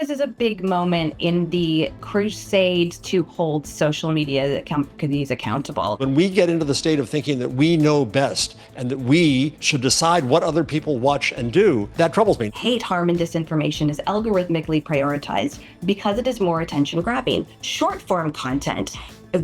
this is a big moment in the crusade to hold social media companies accountable. When we get into the state of thinking that we know best and that we should decide what other people watch and do, that troubles me. Hate, harm, and disinformation is algorithmically prioritized because it is more attention grabbing. Short form content,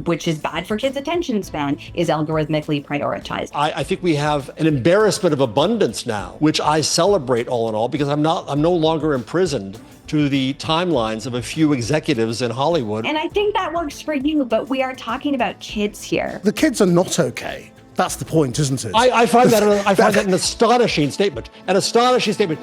which is bad for kids' attention span, is algorithmically prioritized. I think we have an embarrassment of abundance now, which I celebrate all in all, because I'm no longer imprisoned to the timelines of a few executives in Hollywood. And I think that works for you, but we are talking about kids here. The kids are not okay. That's the point, isn't it? I find that an astonishing statement. An astonishing statement.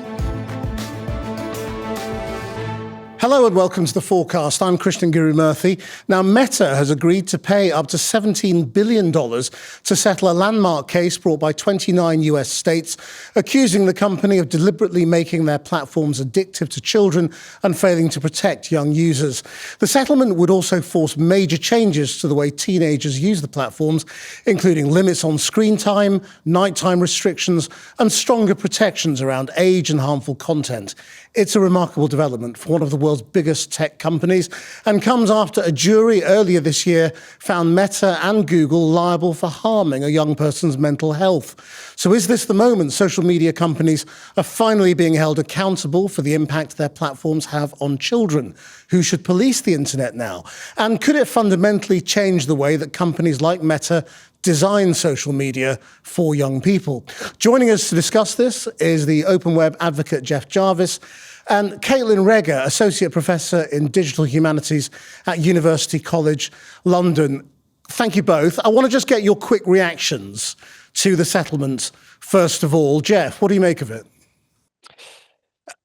Hello and welcome to The Forecast. I'm Krishnan Guru-Murthy. Now, Meta has agreed to pay up to $17 billion to settle a landmark case brought by 29 US states, accusing the company of deliberately making their platforms addictive to children and failing to protect young users. The settlement would also force major changes to the way teenagers use the platforms, including limits on screen time, nighttime restrictions, and stronger protections around age and harmful content. It's a remarkable development for one of the world's biggest tech companies, and comes after a jury earlier this year found Meta and Google liable for harming a young person's mental health. So is this the moment social media companies are finally being held accountable for the impact their platforms have on children? Who should police the internet now? And could it fundamentally change the way that companies like Meta design social media for young people? Joining us to discuss this is the open web advocate Jarvis and Kaitlyn Regehr, Associate Professor in Digital Humanities at University College London. Thank you both. I want to just get your quick reactions to the settlement. First of all, Jeff, what do you make of it?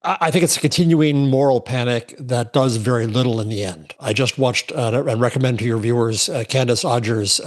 I think it's a continuing moral panic that does very little in the end. I just watched and recommend to your viewers Candace Odger's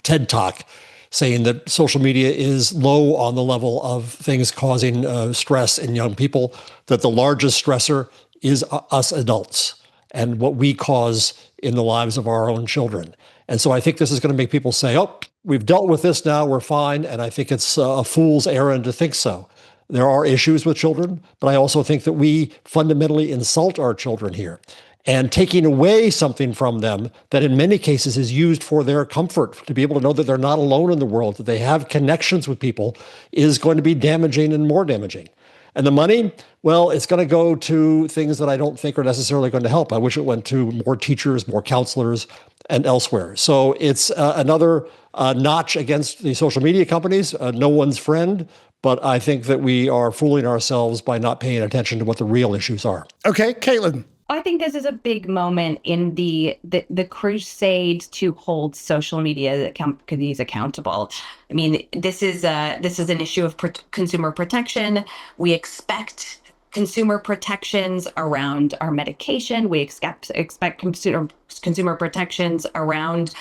TED Talk, saying that social media is low on the level of things causing stress in young people, that the largest stressor is us adults and what we cause in the lives of our own children. And so I think this is going to make people say, oh, we've dealt with this now, we're fine. And I think it's a fool's errand to think so. There are issues with children, but I also think that we fundamentally insult our children here. And taking away something from them that in many cases is used for their comfort, to be able to know that they're not alone in the world, that they have connections with people, is going to be damaging and more damaging. And the money, well, it's going to go to things that I don't think are necessarily going to help. I wish it went to more teachers, more counselors, and elsewhere. So it's another notch against the social media companies, no one's friend. But I think that we are fooling ourselves by not paying attention to what the real issues are. Okay, Kaitlyn. I think this is a big moment in the crusade to hold social media companies accountable. I mean, this is an issue of consumer protection. We expect consumer protections around our medication. We expect consumer protections around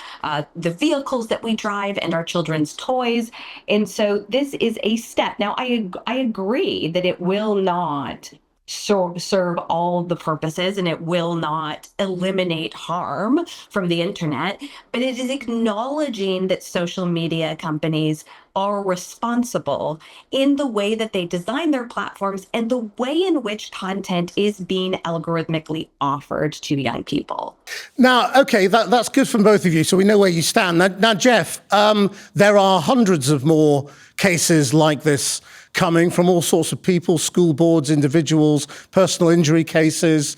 the vehicles that we drive and our children's toys. And so this is a step. Now, I agree that it will not serve all the purposes and it will not eliminate harm from the internet, but it is acknowledging that social media companies are responsible in the way that they design their platforms and the way in which content is being algorithmically offered to young people. Now, okay, that's good from both of you, so we know where you stand. Now Jeff, there are hundreds of more cases like this coming from all sorts of people, school boards, individuals, personal injury cases.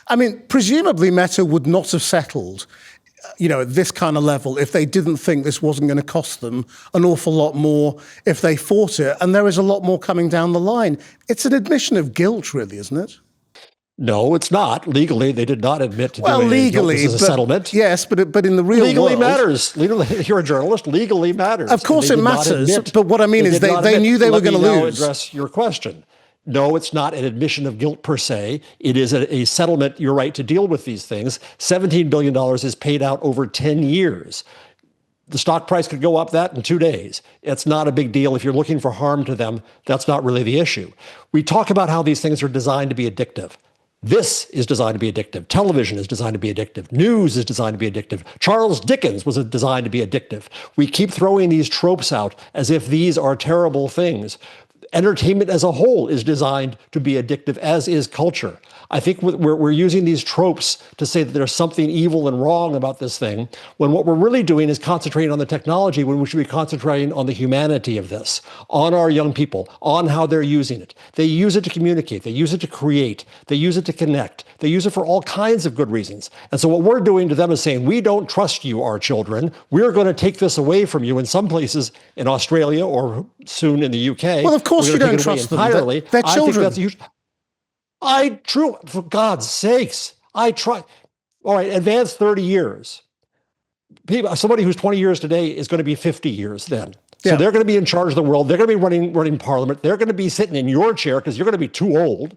I mean, presumably Meta would not have settled at this kind of level if they didn't think this wasn't going to cost them an awful lot more if they fought it. And there is a lot more coming down the line. It's an admission of guilt, really, isn't it? No, it's not. Legally, they did not admit to doing legally, this as a settlement. Yes, but in the real legally world... matters. Legally, you're a journalist. Legally matters. Of course it matters, but what I mean is they knew they were going to lose. Let me now address your question. No, it's not an admission of guilt per se. It is a settlement, you're right, to deal with these things. $17 billion is paid out over 10 years. The stock price could go up that in 2 days. It's not a big deal. If you're looking for harm to them, that's not really the issue. We talk about how these things are designed to be addictive. This is designed to be addictive. Television is designed to be addictive. News is designed to be addictive. Charles Dickens was designed to be addictive. We keep throwing these tropes out as if these are terrible things. entertainment as a whole is designed to be addictive, as is culture. I think we're using these tropes to say that there's something evil and wrong about this thing, when what we're really doing is concentrating on the technology, when we should be concentrating on the humanity of this, on our young people, on how they're using it. They use it to communicate. They use it to create. They use it to connect. They use it for all kinds of good reasons. And so what we're doing to them is saying, we don't trust you, our children. We're going to take this away from you. In some places in Australia or soon in the UK. Well, of course you don't trust them. Entirely. They're children. I think that's a huge... for God's sakes, I try. All right, advance 30 years. Somebody who's 20 years today is going to be 50 years then. So they're going to be in charge of the world. They're going to be running parliament. They're going to be sitting in your chair because you're going to be too old.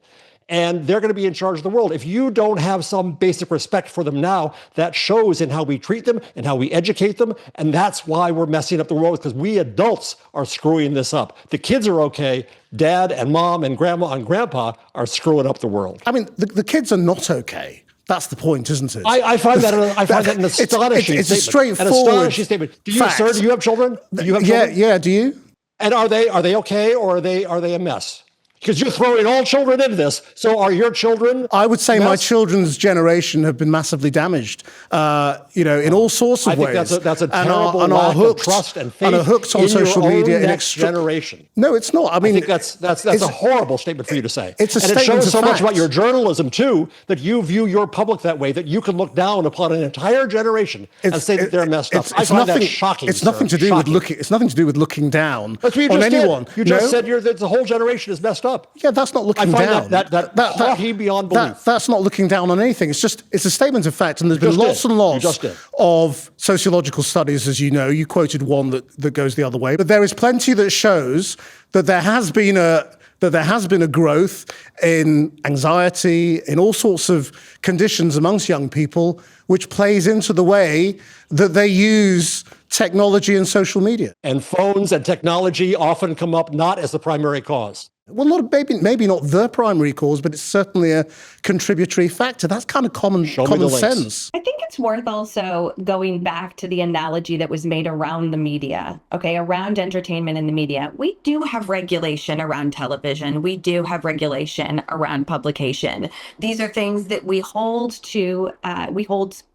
And they're going to be in charge of the world. If you don't have some basic respect for them now, that shows in how we treat them and how we educate them. And that's why we're messing up the world, because we adults are screwing this up. The kids are okay. Dad and mom and grandma and grandpa are screwing up the world. I mean, the kids are not okay. That's the point, isn't it? I find that an astonishing statement. It's a straightforward An astonishing statement. Do you, fact. sir, do you have children? Do you have children? Yeah, do you? And are they okay, or are they a mess? Because you're throwing all children into this. So are your children? I would say my children's generation have been massively damaged, in all sorts of ways. I think that's a terrible lack of trust and faith and are hooked on social media in next generation. No, it's not. I mean, I think that's a horrible statement for you to say. It's a and statement it shows of so fact. much about your journalism too, that you view your public that way, that you can look down upon an entire generation and say that they're messed up. I find that shocking. It's nothing to do with looking. It's nothing to do with looking down on anyone. You just said that the whole generation is messed up. Yeah, that's not looking down. That haughty beyond belief. That's not looking down on anything. It's a statement of fact. And there's been lots and lots of sociological studies, as you know. You quoted one that goes the other way, but there is plenty that shows that there has been a growth in anxiety, in all sorts of conditions amongst young people, which plays into the way that they use technology and social media. And phones and technology often come up not as the primary cause. Well, maybe not the primary cause, but it's certainly a contributory factor. That's kind of common sense. I think it's worth also going back to the analogy that was made around the media, around entertainment and the media. We do have regulation around television. We do have regulation around publication. These are things that we hold to,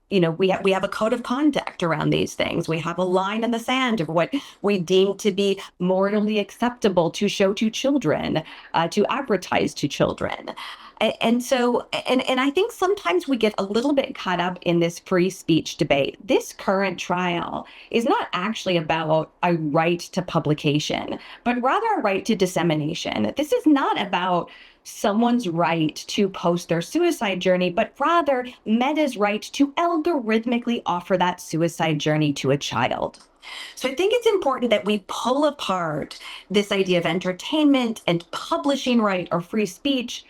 we have a code of conduct around these things. We have a line in the sand of what we deem to be morally acceptable to show to children, to advertise to children. And so I think sometimes we get a little bit caught up in this free speech debate. This current trial is not actually about a right to publication, but rather a right to dissemination. This is not about someone's right to post their suicide journey, but rather Meta's right to algorithmically offer that suicide journey to a child. So I think it's important that we pull apart this idea of entertainment and publishing right or free speech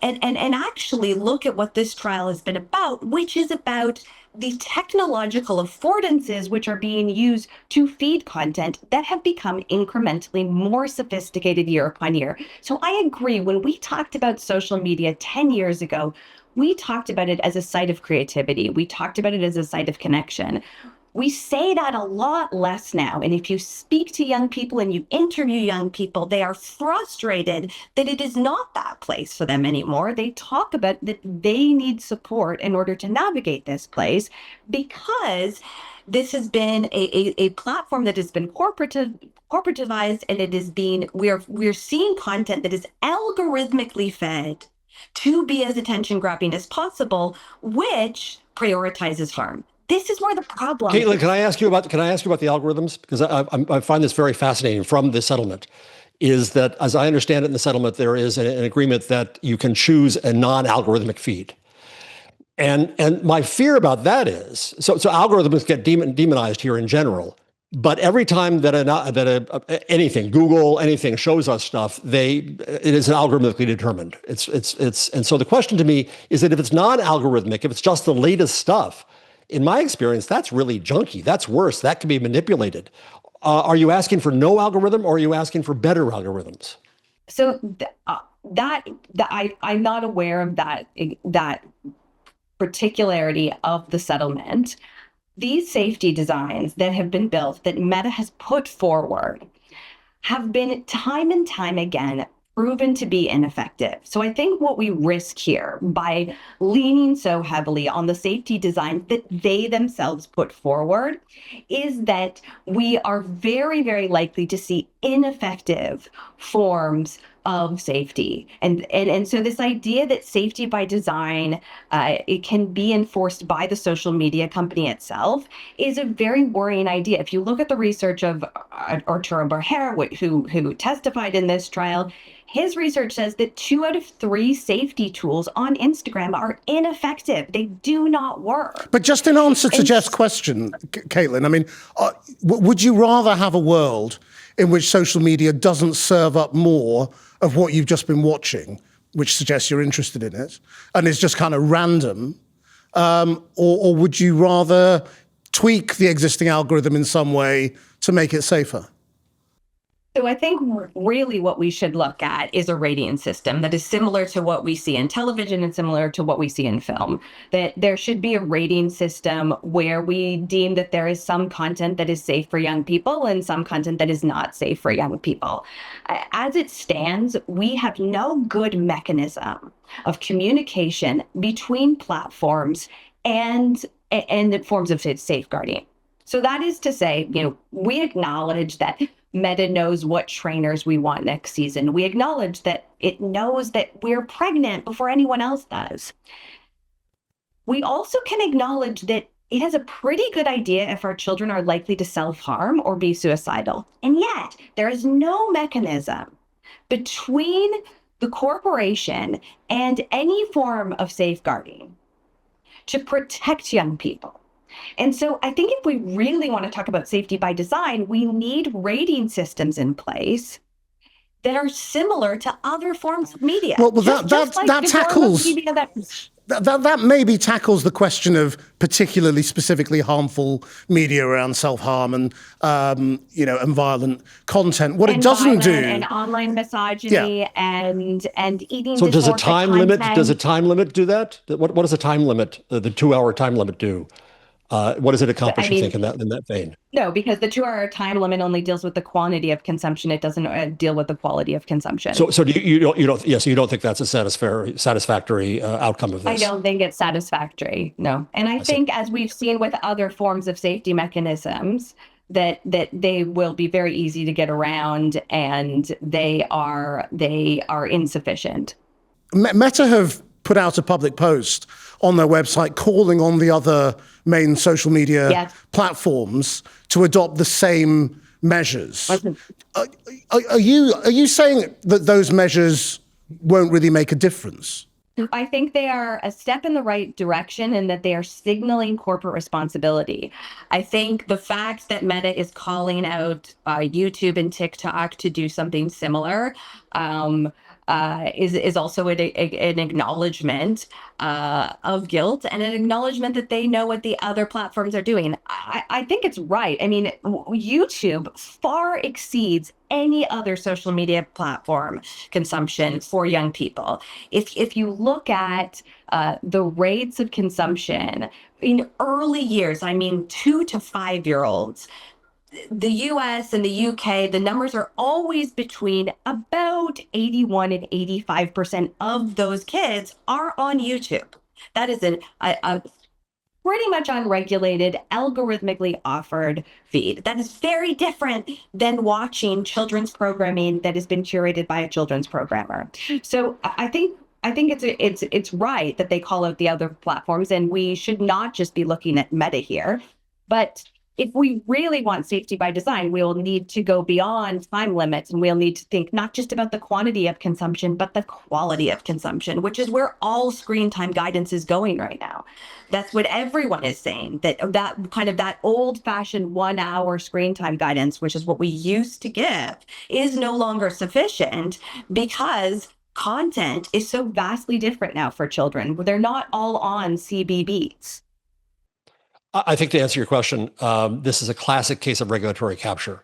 and actually look at what this trial has been about, which is about the technological affordances which are being used to feed content that have become incrementally more sophisticated year upon year. So I agree, when we talked about social media 10 years ago, we talked about it as a site of creativity. We talked about it as a site of connection. We say that a lot less now. And if you speak to young people and you interview young people, they are frustrated that it is not that place for them anymore. They talk about that they need support in order to navigate this place, because this has been a platform that has been corporativized, and it is being, we're seeing content that is algorithmically fed to be as attention grabbing as possible, which prioritizes harm. This is where the problem. Kaitlyn, can I ask you about the algorithms? Because I find this very fascinating from the settlement. Is that, as I understand it in the settlement, there is an agreement that you can choose a non-algorithmic feed. And my fear about that is, so algorithms get demonized here in general, but every time that anything, Google, anything shows us stuff, it is algorithmically determined. And so the question to me is that if it's non-algorithmic, if it's just the latest stuff, in my experience, that's really junky. That's worse. That can be manipulated. Are you asking for no algorithm, or are you asking for better algorithms? So I'm not aware of that particularity of the settlement. These safety designs that have been built, that Meta has put forward, have been time and time again proven to be ineffective. So I think what we risk here by leaning so heavily on the safety design that they themselves put forward is that we are very, very likely to see ineffective forms of safety. And so this idea that safety by design, it can be enforced by the social media company itself is a very worrying idea. If you look at the research of Arturo Regehr, who testified in this trial, his research says that 2 out of 3 safety tools on Instagram are ineffective. They do not work. But just in answer to Jeff's question, Kaitlyn, I mean, would you rather have a world in which social media doesn't serve up more of what you've just been watching, which suggests you're interested in it, and is just kind of random, or would you rather tweak the existing algorithm in some way to make it safer? So I think really what we should look at is a rating system that is similar to what we see in television and similar to what we see in film. That there should be a rating system where we deem that there is some content that is safe for young people and some content that is not safe for young people. As it stands, we have no good mechanism of communication between platforms and forms of safeguarding. So that is to say, we acknowledge that Meta knows what trainers we want next season. We acknowledge that it knows that we're pregnant before anyone else does. We also can acknowledge that it has a pretty good idea if our children are likely to self-harm or be suicidal. And yet, there is no mechanism between the corporation and any form of safeguarding to protect young people. And so I think if we really want to talk about safety by design, we need rating systems in place that are similar to other forms of media. Well, that tackles... That maybe tackles the question of particularly specifically harmful media around self-harm and and violent content. What it doesn't do, and online misogyny, and eating. So does a time limit? Does a time limit do that? What does a time limit? The 2-hour time limit do? What does it accomplish? You think in that vein? No, because the 2-hour time limit only deals with the quantity of consumption. It doesn't deal with the quality of consumption. So you don't think that's a satisfactory outcome of this? I don't think it's satisfactory. No, and I think as we've seen with other forms of safety mechanisms, that they will be very easy to get around, and they are insufficient. Meta have put out a public post on their website calling on the other main social media platforms to adopt the same measures. Are you saying that those measures won't really make a difference? I think they are a step in the right direction and that they are signaling corporate responsibility. I think the fact that Meta is calling out YouTube and TikTok to do something similar is also an acknowledgement of guilt and an acknowledgement that they know what the other platforms are doing. I think it's right. I mean, YouTube far exceeds any other social media platform consumption for young people. If you look at the rates of consumption in early years, I mean 2 to 5-year-olds, the US and the UK, the numbers are always between about 81 and 85% of those kids are on YouTube. That is a pretty much unregulated, algorithmically offered feed. That is very different than watching children's programming that has been curated by a children's programmer. So I think it's right that they call out the other platforms, and we should not just be looking at Meta here, but if we really want safety by design, we'll need to go beyond time limits, and we'll need to think not just about the quantity of consumption, but the quality of consumption, which is where all screen time guidance is going right now. That's what everyone is saying, that old-fashioned 1-hour screen time guidance, which is what we used to give, is no longer sufficient because content is so vastly different now for children. They're not all on CBBS. I think to answer your question, this is a classic case of regulatory capture.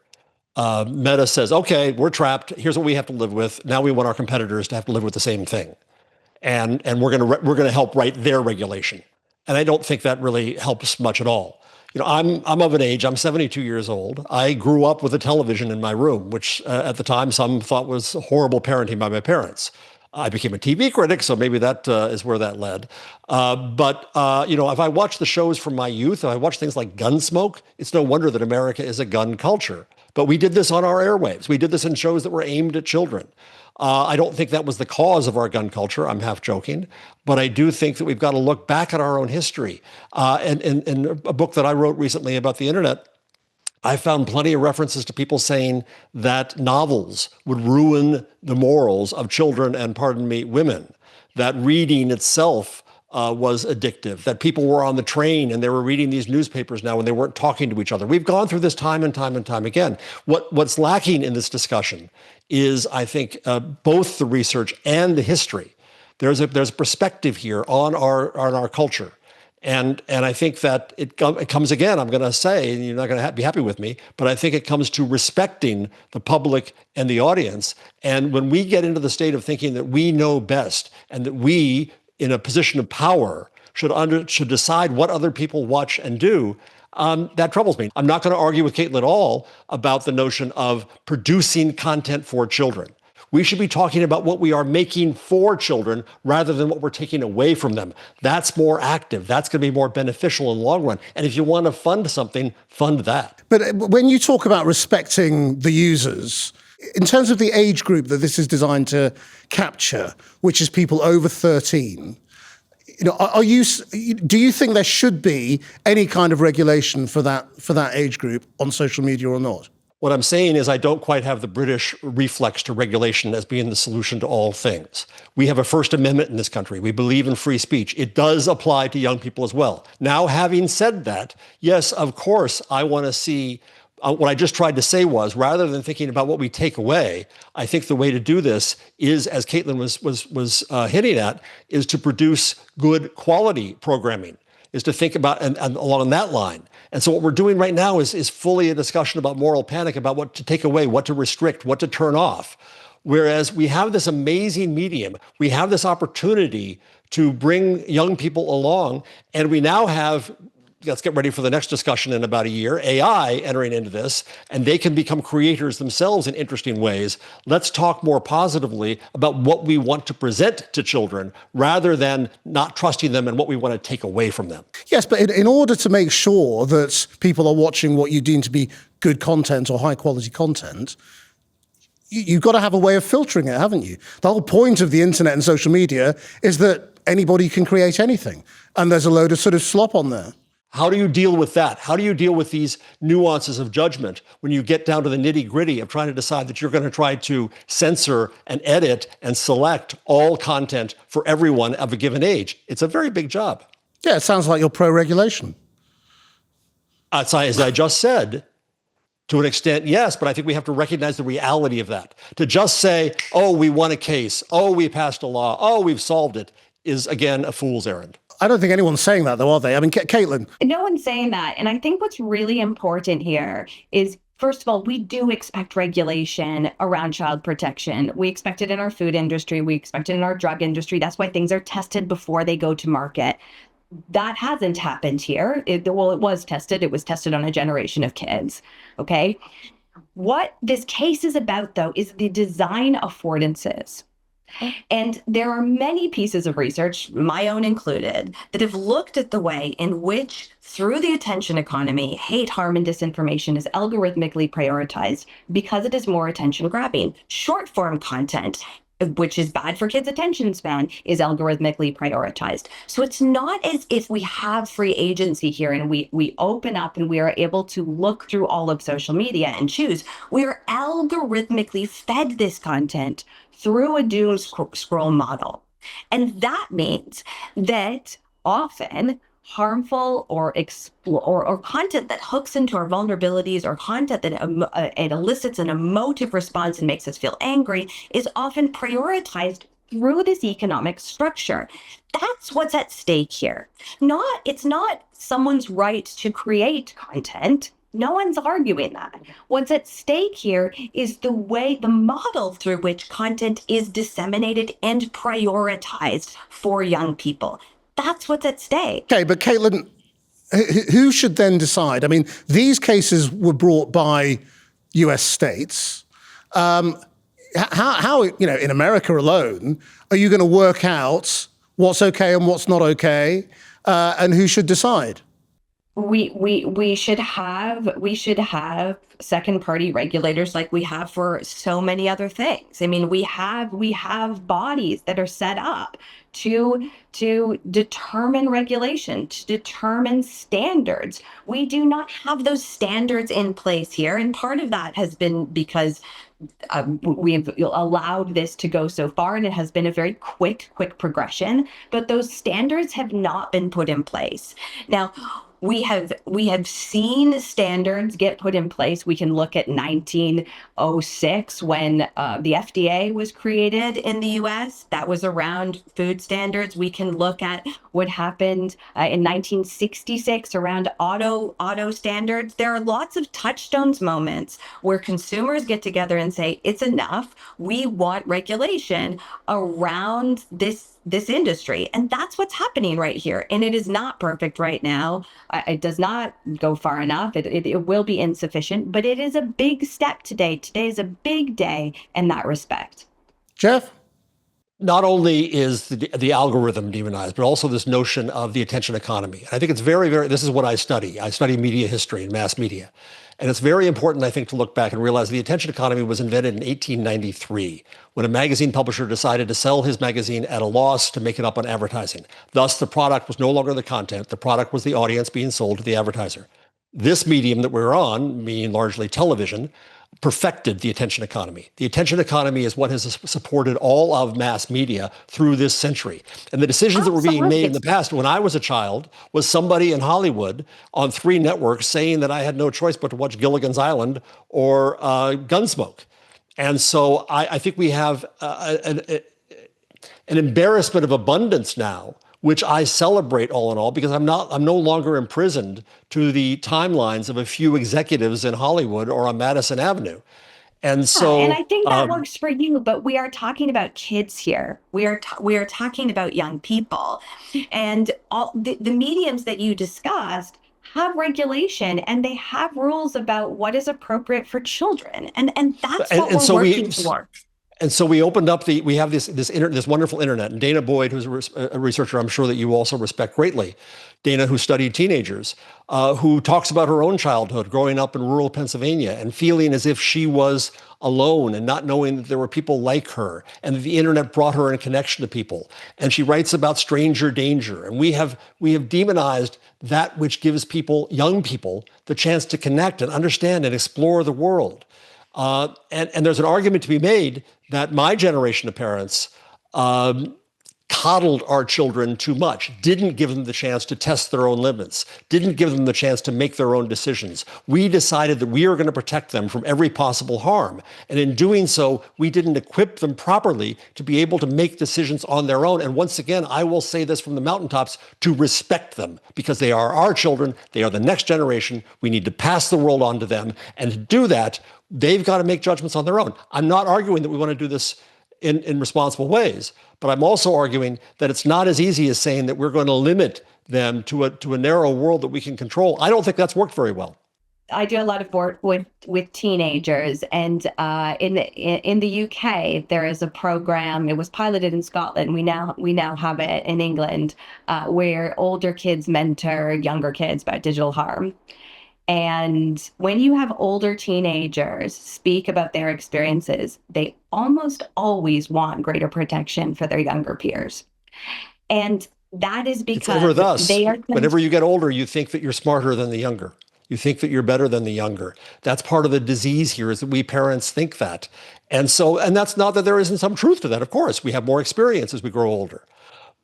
Meta says, okay, we're trapped. Here's what we have to live with. Now we want our competitors to have to live with the same thing. And we're going to help write their regulation. And I don't think that really helps much at all. I'm of an age, I'm 72 years old. I grew up with a television in my room, which at the time some thought was horrible parenting by my parents. I became a TV critic, so maybe that is where that led. If I watch the shows from my youth, if I watch things like Gunsmoke, it's no wonder that America is a gun culture. But we did this on our airwaves. We did this in shows that were aimed at children. I don't think that was the cause of our gun culture. I'm half joking. But I do think that we've got to look back at our own history. And in a book that I wrote recently about the internet, I found plenty of references to people saying that novels would ruin the morals of children and, pardon me, women, that reading itself was addictive, that people were on the train and they were reading these newspapers now and they weren't talking to each other. We've gone through this time and time and time again. What's lacking in this discussion is, I think, both the research and the history. There's a perspective here on our culture. And I think that it comes again, I'm going to say, and you're not going to be happy with me, but I think it comes to respecting the public and the audience. And when we get into the state of thinking that we know best and that we, in a position of power, should decide what other people watch and do, that troubles me. I'm not going to argue with Kaitlyn at all about the notion of producing content for children. We should be talking about what we are making for children rather than what we're taking away from them. That's more active. That's going to be more beneficial in the long run. And if you want to fund something, fund that. But when you talk about respecting the users, in terms of the age group that this is designed to capture, which is people over 13, do you think there should be any kind of regulation for that age group on social media or not? What I'm saying is I don't quite have the British reflex to regulation as being the solution to all things. We have a First Amendment in this country. We believe in free speech. It does apply to young people as well. Now, having said that, yes, of course, I want to see what I just tried to say was, rather than thinking about what we take away, I think the way to do this is, as Kaitlyn was hinting at, is to produce good quality programming, is to think about and along that line. And so what we're doing right now is fully a discussion about moral panic, about what to take away, what to restrict, what to turn off. Whereas we have this amazing medium, we have this opportunity to bring young people along, and we now have, let's get ready for the next discussion in about a year, AI entering into this, and they can become creators themselves in interesting ways. Let's talk more positively about what we want to present to children rather than not trusting them and what we want to take away from them. Yes, but in order to make sure that people are watching what you deem to be good content or high quality content, you've got to have a way of filtering it, haven't you? The whole point of the internet and social media is that anybody can create anything, and there's a load of sort of slop on there. How do you deal with that? How do you deal with these nuances of judgment when you get down to the nitty-gritty of trying to decide that you're going to try to censor and edit and select all content for everyone of a given age? It's a very big job. Yeah, it sounds like you're pro-regulation. As I just said, to an extent, yes, but I think we have to recognize the reality of that. To just say, oh, we won a case, oh, we passed a law, oh, we've solved it, is, again, a fool's errand. I don't think anyone's saying that, though, are they? I mean, Kaitlyn. No one's saying that. And I think what's really important here is, first of all, we do expect regulation around child protection. We expect it in our food industry. We expect it in our drug industry. That's why things are tested before they go to market. That hasn't happened here. It was tested. It was tested on a generation of kids. Okay. What this case is about, though, is the design affordances. And there are many pieces of research, my own included, that have looked at the way in which, through the attention economy, hate, harm, and disinformation is algorithmically prioritized because it is more attention grabbing. Short form content, which is bad for kids' attention span, is algorithmically prioritized. So it's not as if we have free agency here and we open up and we are able to look through all of social media and choose. We are algorithmically fed this content through a doom scroll model. And that means that often harmful or content that hooks into our vulnerabilities or content that it elicits an emotive response and makes us feel angry is often prioritized through this economic structure. That's what's at stake here. It's not someone's right to create content. No one's arguing that. What's at stake here is the model through which content is disseminated and prioritized for young people. That's what's at stake. Okay, but Kaitlyn, Who should then decide? I mean, these cases were brought by US states. How in America alone, are you going to work out what's okay and what's not okay, and who should decide? We should have second party regulators like we have for so many other things. I mean, we have bodies that are set up to determine regulation, to determine standards. We do not have those standards in place here, and part of that has been because we've allowed this to go so far, and it has been a very quick progression, but those standards have not been put in place. Now, we have seen standards get put in place. We can look at 1906 when the FDA was created in the US. That was around food standards. We can look at what happened in 1966 around auto standards. There are lots of touchstones moments where consumers get together and say, it's enough. We want regulation around this industry. And that's what's happening right here. And it is not perfect right now. It does not go far enough. It will be insufficient, but it is a big step today. Today is a big day in that respect. Jeff? Not only is the algorithm demonized, but also this notion of the attention economy. I think it's this is what I study. I study media history and mass media. And it's very important, I think, to look back and realize the attention economy was invented in 1893 when a magazine publisher decided to sell his magazine at a loss to make it up on advertising. Thus, the product was no longer the content. The product was the audience being sold to the advertiser. This medium that we're on, meaning largely television, perfected the attention economy. The attention economy is what has supported all of mass media through this century. And the decisions that were being made in the past, when I was a child, was somebody in Hollywood on 3 networks saying that I had no choice but to watch Gilligan's Island or Gunsmoke. And so I think we have an embarrassment of abundance now, which I celebrate all in all, because I'm no longer imprisoned to the timelines of a few executives in Hollywood or on Madison Avenue. And so, and I think that works for you, but we are talking about kids here. We are talking about young people, and all the mediums that you discussed have regulation, and they have rules about what is appropriate for children, and that's what we're working for. And so we opened up we have this wonderful internet. And Dana Boyd, who's a researcher I'm sure that you also respect greatly, Dana, who studied teenagers, who talks about her own childhood growing up in rural Pennsylvania and feeling as if she was alone and not knowing that there were people like her and that the internet brought her in connection to people. And she writes about stranger danger. And we have demonized that which gives young people, the chance to connect and understand and explore the world. And there's an argument to be made that my generation of parents coddled our children too much, didn't give them the chance to test their own limits, didn't give them the chance to make their own decisions. We decided that we are going to protect them from every possible harm. And in doing so, we didn't equip them properly to be able to make decisions on their own. And once again, I will say this from the mountaintops, to respect them, because they are our children. They are the next generation. We need to pass the world on to them. And to do that, they've got to make judgments on their own. I'm not arguing that we want to do this in responsible ways, but I'm also arguing that it's not as easy as saying that we're going to limit them to a narrow world that we can control. I don't think that's worked very well. I do a lot of work with teenagers, and in the UK there is a program. It was piloted in Scotland. We now have it in England, where older kids mentor younger kids about digital harm. And when you have older teenagers speak about their experiences, they almost always want greater protection for their younger peers. And that is because it's ever thus. Whenever you get older, you think that you're smarter than the younger. You think that you're better than the younger. That's part of the disease here, is that we parents think that. And that's not that there isn't some truth to that. Of course, we have more experience as we grow older.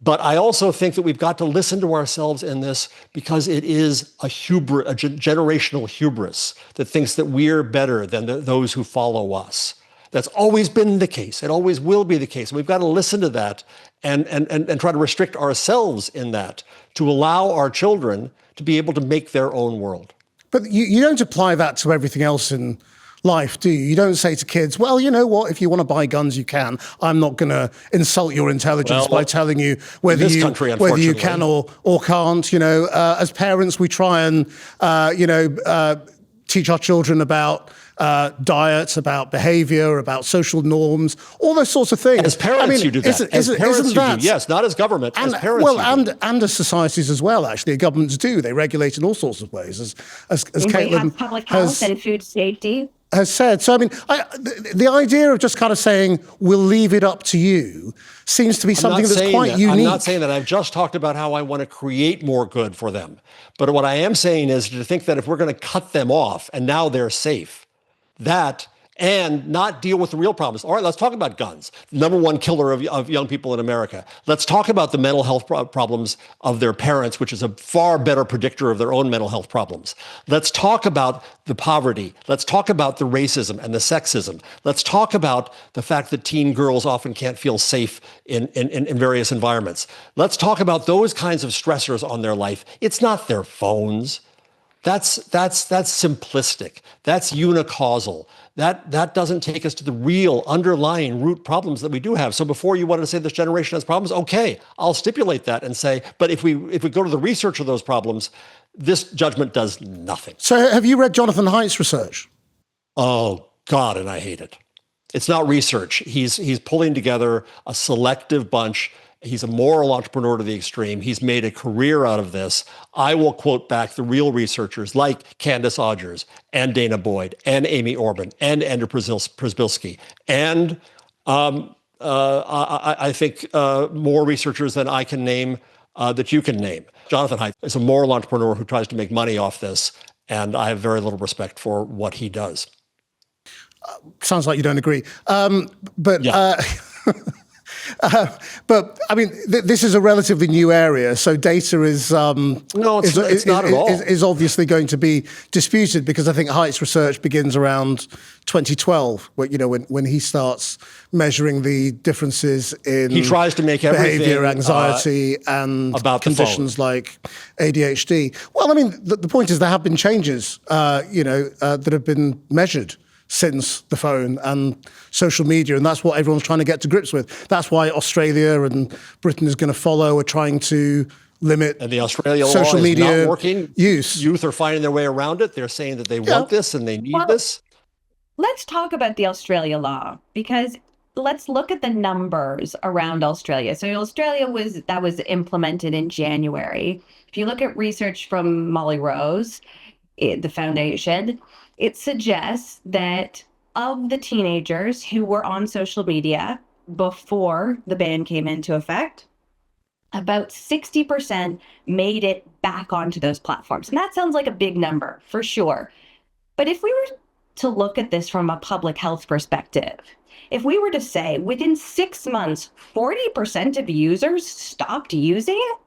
But I also think that we've got to listen to ourselves in this, because it is a generational hubris that thinks that we're better than those who follow us. That's always been the case. It always will be the case. And we've got to listen to that and try to restrict ourselves in that, to allow our children to be able to make their own world. But you don't apply that to everything else in life, do you? You don't say to kids, well, you know what, if you want to buy guns, you can. I'm not going to insult your intelligence by telling you whether you can or can't. You know, as parents, we try and, teach our children about diets, about behavior, about social norms, all those sorts of things. As parents, you do that. Isn't that? Yes, not as government, as parents. Well, and as societies as well, actually. Governments do. They regulate in all sorts of ways, as Kaitlyn we have public health and food safety. Has said. So, I mean, the idea of just kind of saying, we'll leave it up to you, seems to be something that's quite unique. I'm not saying that. I've just talked about how I want to create more good for them. But what I am saying is to think that if we're going to cut them off and now they're safe, and not deal with the real problems. All right, let's talk about guns. Number one killer of young people in America. Let's talk about the mental health problems of their parents, which is a far better predictor of their own mental health problems. Let's talk about the poverty. Let's talk about the racism and the sexism. Let's talk about the fact that teen girls often can't feel safe in various environments. Let's talk about those kinds of stressors on their life. It's not their phones. That's simplistic. That's unicausal. That doesn't take us to the real underlying root problems that we do have. So before you wanted to say this generation has problems, okay, I'll stipulate that and say, but if we go to the research of those problems, this judgment does nothing. So have you read Jonathan Haidt's research? Oh God, and I hate it. It's not research. He's pulling together a selective bunch. He's a moral entrepreneur to the extreme. He's made a career out of this. I will quote back the real researchers like Candace Odgers and Dana Boyd and Amy Orban and Andrew Przybylski and I think more researchers than I can name that you can name. Jonathan Haidt is a moral entrepreneur who tries to make money off this, and I have very little respect for what he does. Sounds like you don't agree. But I mean, this is a relatively new area, so data is it's not at all. Is obviously going to be disputed because I think Haidt's research begins around 2012, when he starts measuring the differences in he tries to make behavior, anxiety, and about conditions like ADHD. Well, I mean, the point is there have been changes, that have been measured since the phone and social media, and that's what everyone's trying to get to grips with. That's why Australia and Britain is going to follow, are trying to limit and the Australia social law media is not working. Use. Youth are finding their way around it. They're saying that they want this and they need this. Let's talk about the Australia law, because let's look at the numbers around Australia. So Australia was implemented in January. If you look at research from Molly Rose, the foundation, it suggests that of the teenagers who were on social media before the ban came into effect, about 60% made it back onto those platforms. And that sounds like a big number, for sure. But if we were to look at this from a public health perspective, if we were to say within 6 months, 40% of users stopped using it,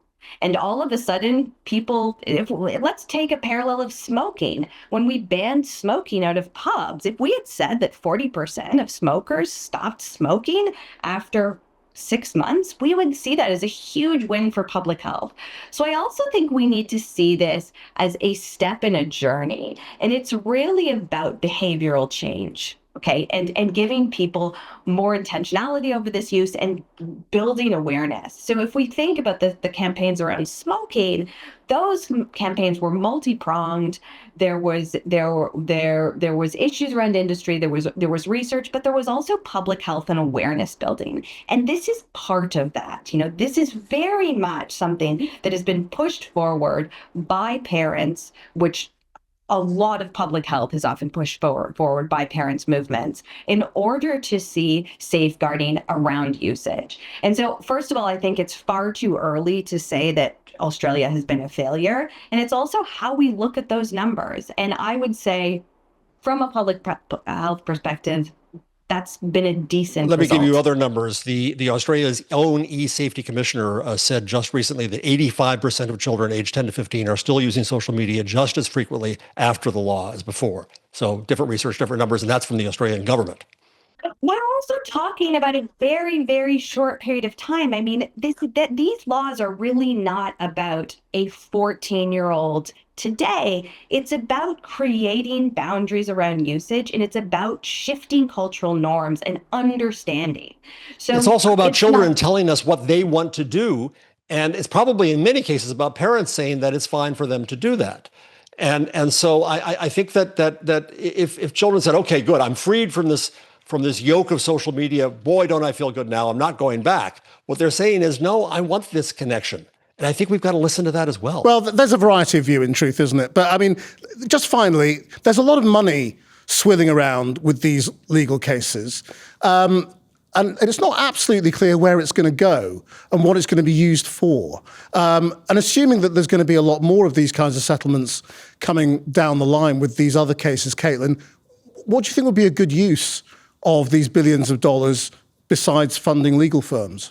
and all of a sudden, let's take a parallel of smoking. When we banned smoking out of pubs, if we had said that 40% of smokers stopped smoking after 6 months, we would see that as a huge win for public health. So I also think we need to see this as a step in a journey. And it's really about behavioral change. Okay, and giving people more intentionality over this use and building awareness. So if we think about the campaigns around smoking, those campaigns were multi-pronged. There was issues around industry. There was research, but there was also public health and awareness building. And this is part of that. This is very much something that has been pushed forward by parents, which a lot of public health is often pushed forward by parents' movements in order to see safeguarding around usage. And so, first of all, I think it's far too early to say that Australia has been a failure. And it's also how we look at those numbers. And I would say, from a public health perspective, that's been a decent Let me result. give you other numbers. The Australia's own e-safety commissioner said just recently that 85% of children aged 10 to 15 are still using social media just as frequently after the law as before. So different research, different numbers, and that's from the Australian government. We're also talking about a very, very short period of time. I mean, these laws are really not about a 14-year-old today. It's about creating boundaries around usage, and it's about shifting cultural norms and understanding. It's So also about it's children not. telling us what they want to do. And it's probably in many cases about parents saying that it's fine for them to do that. And so I think that if children said, okay, good, I'm freed from this yoke of social media, boy, don't I feel good now, I'm not going back. What they're saying is, no, I want this connection. And I think we've got to listen to that as well. Well, there's a variety of view in truth, isn't it? But I mean, just finally, there's a lot of money swirling around with these legal cases. And it's not absolutely clear where it's going to go and what it's going to be used for. And assuming that there's going to be a lot more of these kinds of settlements coming down the line with these other cases, Kaitlyn, what do you think would be a good use of these billions of dollars besides funding legal firms?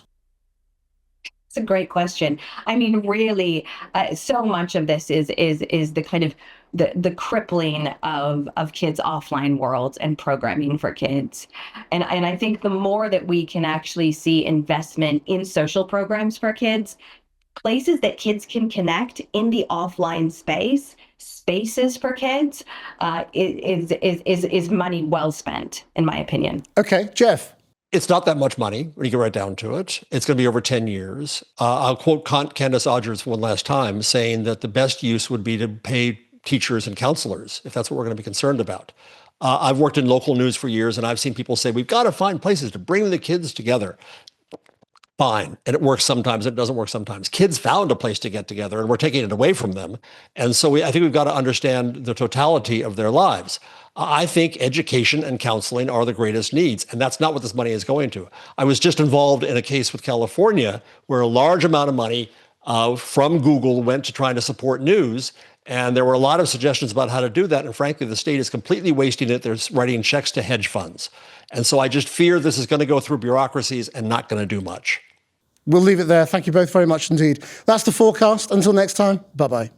It's a great question. I mean, really, so much of this is the kind of the crippling of kids' offline worlds and programming for kids. And I think the more that we can actually see investment in social programs for kids, places that kids can connect in the offline spaces for kids, is money well spent, in my opinion. Okay, Jeff. It's not that much money when you get right down to it. It's going to be over 10 years. I'll quote Candace Odgers one last time, saying that the best use would be to pay teachers and counselors, if that's what we're going to be concerned about. I've worked in local news for years, and I've seen people say, we've got to find places to bring the kids together. Fine. And it works sometimes, it doesn't work sometimes. Kids found a place to get together, and we're taking it away from them. And so I think we've got to understand the totality of their lives. I think education and counseling are the greatest needs, and that's not what this money is going to. I was just involved in a case with California where a large amount of money from Google went to trying to support news, and there were a lot of suggestions about how to do that, and frankly, the state is completely wasting it. They're writing checks to hedge funds. And so I just fear this is going to go through bureaucracies and not going to do much. We'll leave it there. Thank you both very much indeed. That's the forecast. Until next time, bye-bye.